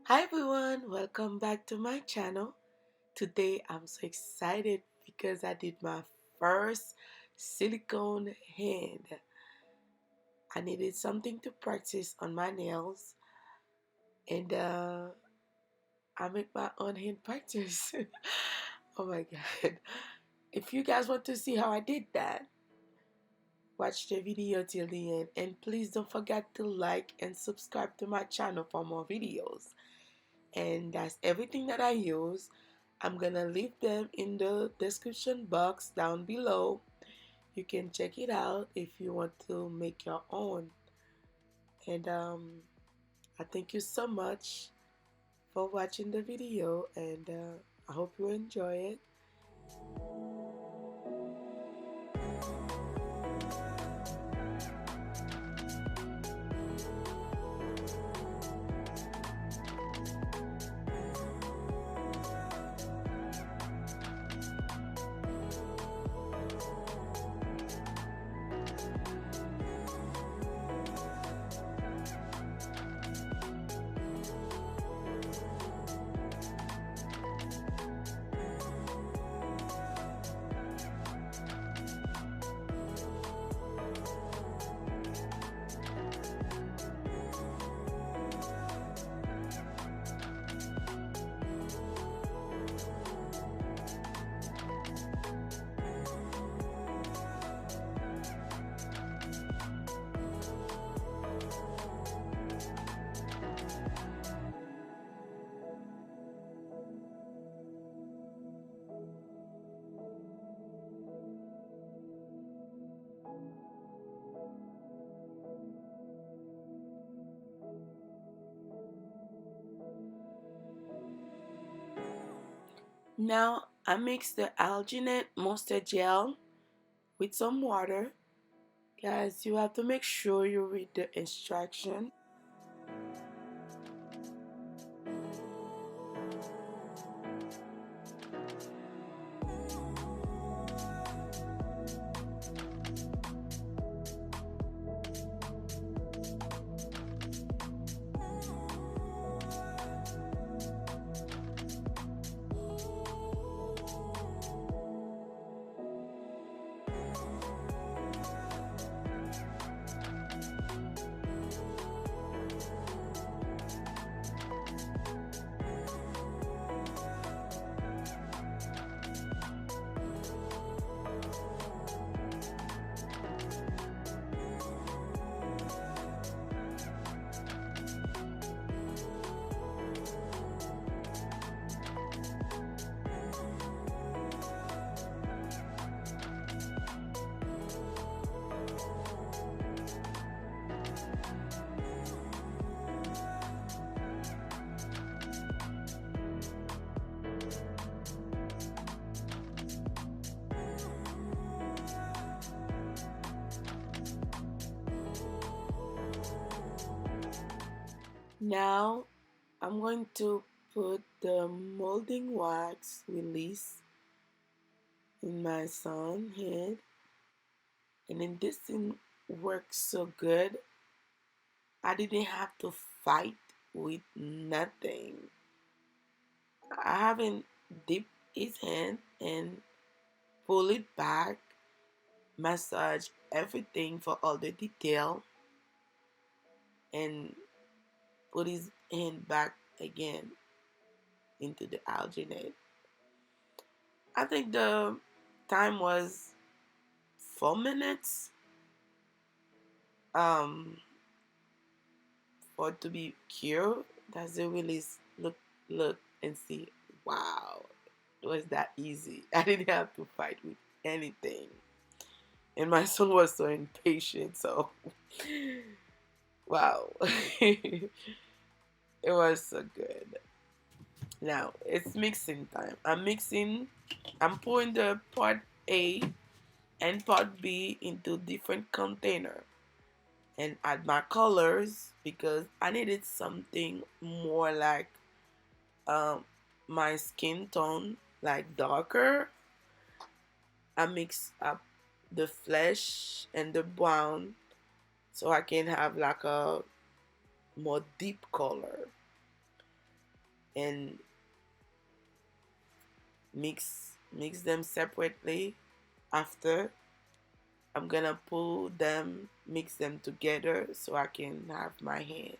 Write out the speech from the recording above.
Hi everyone, welcome back to my channel. Today I'm so excited because I did my first silicone hand. I needed something to practice on my nails and I make my own hand practice. Oh my god. If you guys want to see how I did that, watch the video till the end and please don't forget to like and subscribe to my channel for more videos. And that's everything that I use. I'm gonna leave them in the description box down below. You can check it out if you want to make your own. And I thank you so much for watching the video, and I hope you enjoy it. Now I mix the alginate mustard gel with some water. Guys, you have to make sure you read the instruction. Now I'm going to put the molding wax release in my son head, and then this thing works so good. I didn't have to fight with nothing. I haven't dipped his hand and pull it back, massage everything for all the detail, and put his hand back again into the alginate. I think the time was 4 minutes um for it to be cured. That's the release. Look and see. Wow, it was that easy. I didn't have to fight with anything, and my son was so impatient. So wow. It was so good. Now it's mixing time. I'm pouring the part A and part B into different container and add my colors because I needed something more like um, my skin tone, like darker. I mix up the flesh and the brown so I can have like a more deep color. and mix them separately. After, I'm gonna pull them, mix them together so I can have my hand.